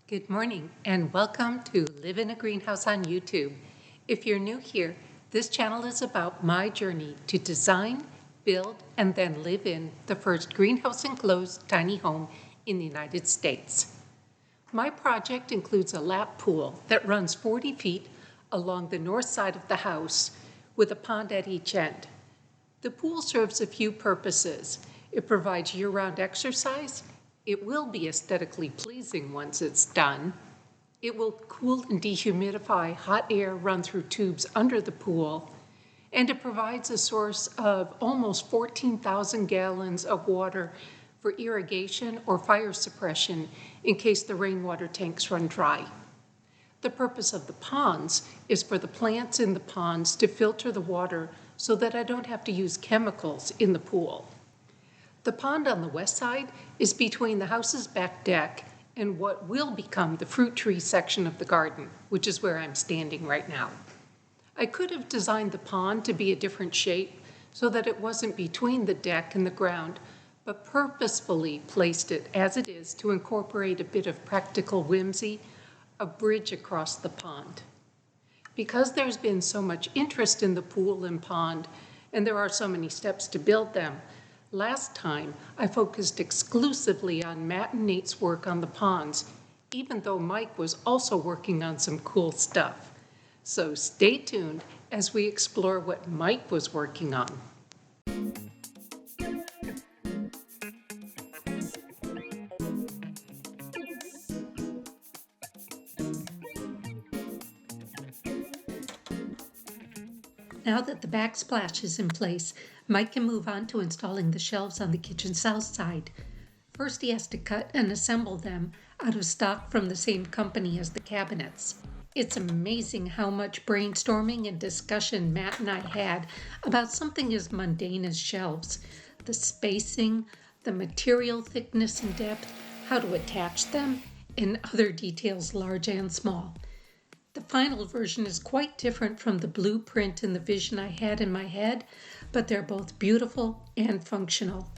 Good morning and welcome to Live in a Greenhouse on YouTube. If you're new here, this channel is about my journey to design, build, and then live in the first greenhouse enclosed tiny home in the United States. My project includes a lap pool that runs 40 feet along the north side of the house with a pond at each end. The pool serves a few purposes. It provides year-round exercise. It will be aesthetically pleasing once it's done. It will cool and dehumidify hot air run through tubes under the pool. And it provides a source of almost 14,000 gallons of water for irrigation or fire suppression in case the rainwater tanks run dry. The purpose of the ponds is for the plants in the ponds to filter the water so that I don't have to use chemicals in the pool. The pond on the west side is between the house's back deck and what will become the fruit tree section of the garden, which is where I'm standing right now. I could have designed the pond to be a different shape so that it wasn't between the deck and the ground, but purposefully placed it as it is to incorporate a bit of practical whimsy, a bridge across the pond. Because there's been so much interest in the pool and pond, and there are so many steps to build them, last time I focused exclusively on Matt and Nate's work on the ponds, even though Mike was also working on some cool stuff. So stay tuned as we explore what Mike was working on. Now that the backsplash is in place, Mike can move on to installing the shelves on the kitchen south side. First, he has to cut and assemble them out of stock from the same company as the cabinets. It's amazing how much brainstorming and discussion Matt and I had about something as mundane as shelves. The spacing, the material thickness and depth, how to attach them, and other details large and small. The final version is quite different from the blueprint and the vision I had in my head, but they're both beautiful and functional.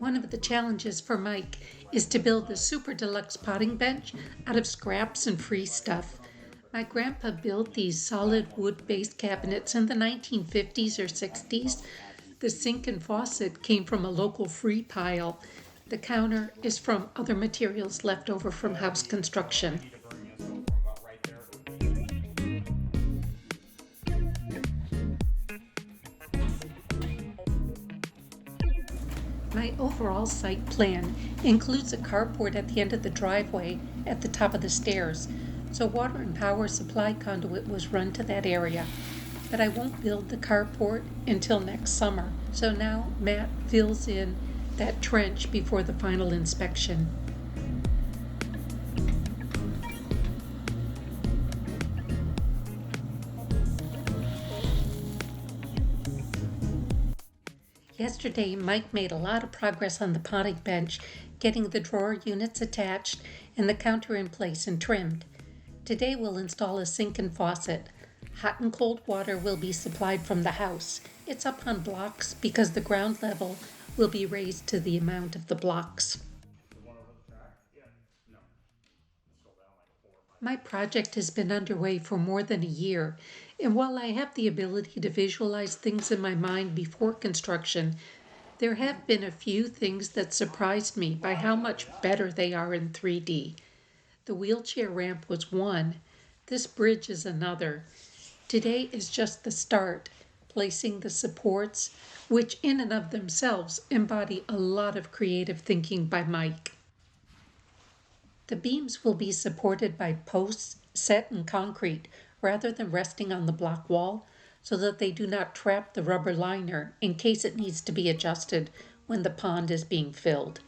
One of the challenges for Mike is to build the super deluxe potting bench out of scraps and free stuff. My grandpa built these solid wood-based cabinets in the 1950s or 60s. The sink and faucet came from a local free pile. The counter is from other materials left over from house construction. My overall site plan includes a carport at the end of the driveway at the top of the stairs, so water and power supply conduit was run to that area. But I won't build the carport until next summer, so now Matt fills in that trench before the final inspection. Yesterday, Mike made a lot of progress on the potting bench, getting the drawer units attached and the counter in place and trimmed. Today we'll install a sink and faucet. Hot and cold water will be supplied from the house. It's up on blocks because the ground level will be raised to the amount of the blocks. My project has been underway for more than a year, and while I have the ability to visualize things in my mind before construction, there have been a few things that surprised me by how much better they are in 3D. The wheelchair ramp was one. This bridge is another. Today is just the start, placing the supports, which in and of themselves embody a lot of creative thinking by Mike. The beams will be supported by posts set in concrete rather than resting on the block wall so that they do not trap the rubber liner in case it needs to be adjusted when the pond is being filled.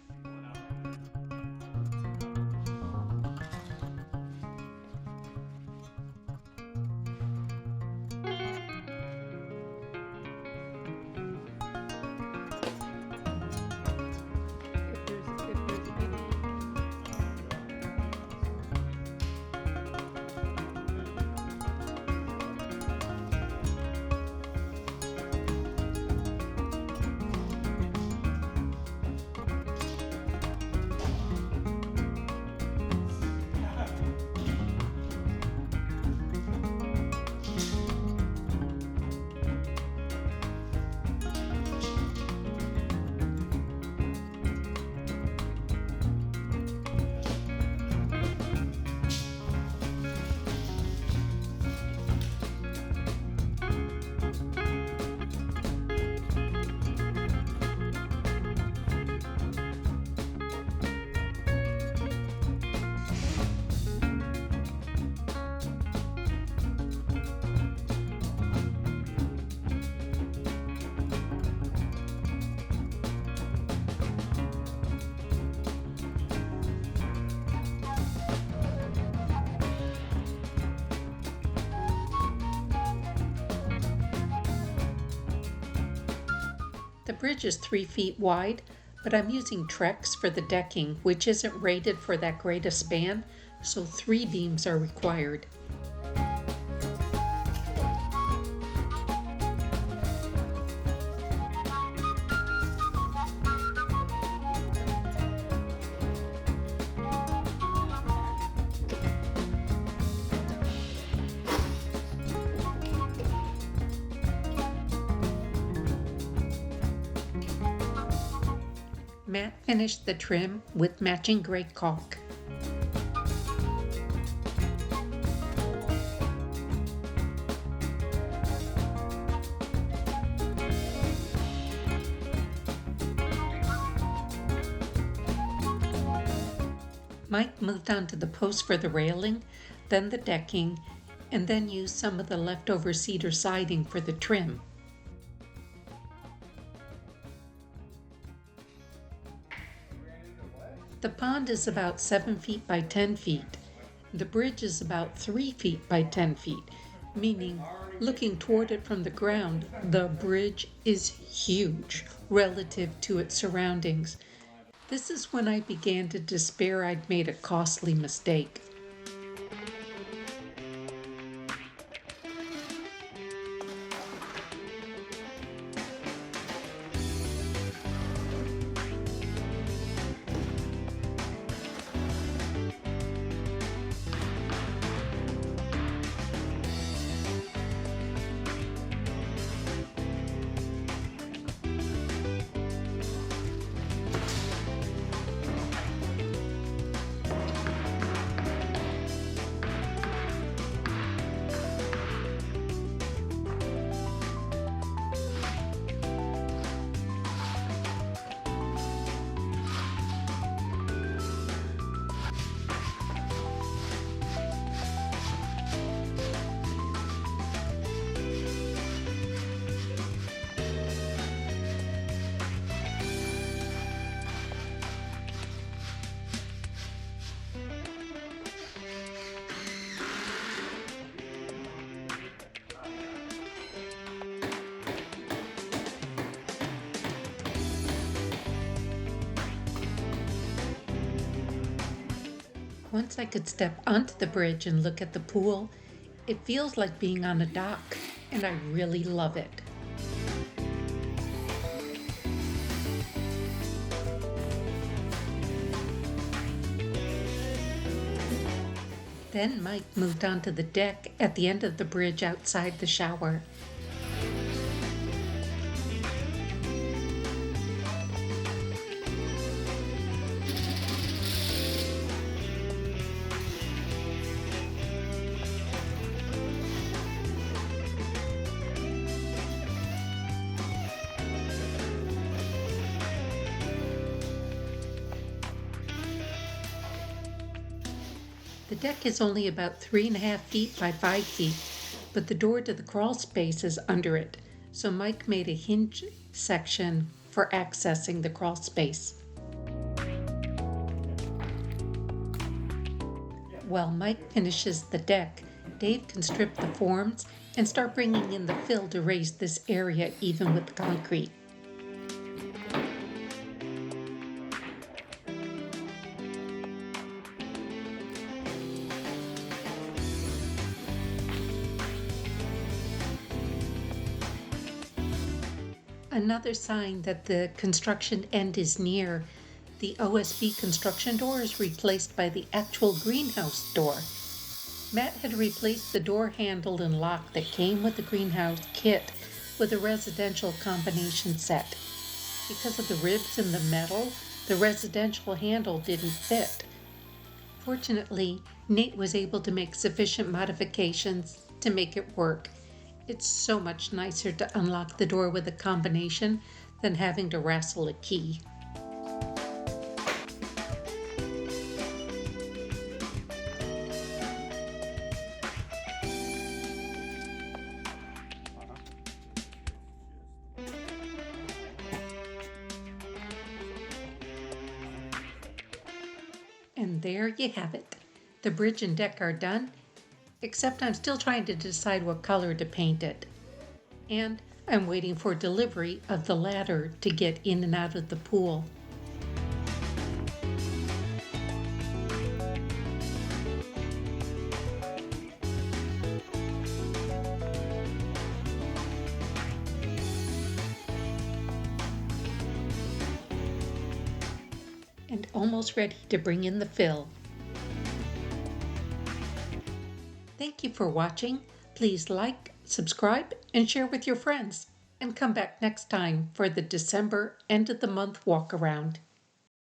The bridge is 3 feet wide, but I'm using Trex for the decking, which isn't rated for that great a span, so 3 beams are required. Matt finished the trim with matching gray caulk. Mike moved on to the posts for the railing, then the decking, and then used some of the leftover cedar siding for the trim. The pond is about 7 feet by 10 feet. The bridge is about 3 feet by 10 feet, meaning looking toward it from the ground, the bridge is huge relative to its surroundings. This is when I began to despair I'd made a costly mistake. Once I could step onto the bridge and look at the pool, it feels like being on a dock, and I really love it. Then Mike moved onto the deck at the end of the bridge outside the shower. The deck is only about 3.5 feet by 5 feet, but the door to the crawl space is under it, so Mike made a hinge section for accessing the crawl space. While Mike finishes the deck, Dave can strip the forms and start bringing in the fill to raise this area even with concrete. Another sign that the construction end is near, the OSB construction door is replaced by the actual greenhouse door. Matt had replaced the door handle and lock that came with the greenhouse kit with a residential combination set. Because of the ribs in the metal, the residential handle didn't fit. Fortunately, Nate was able to make sufficient modifications to make it work. It's so much nicer to unlock the door with a combination than having to wrestle a key. And there you have it. The bridge and deck are done, except I'm still trying to decide what color to paint it. And I'm waiting for delivery of the ladder to get in and out of the pool. And almost ready to bring in the fill. Thank you for watching. Please like, subscribe, and share with your friends. And come back next time for the December end of the month walk around.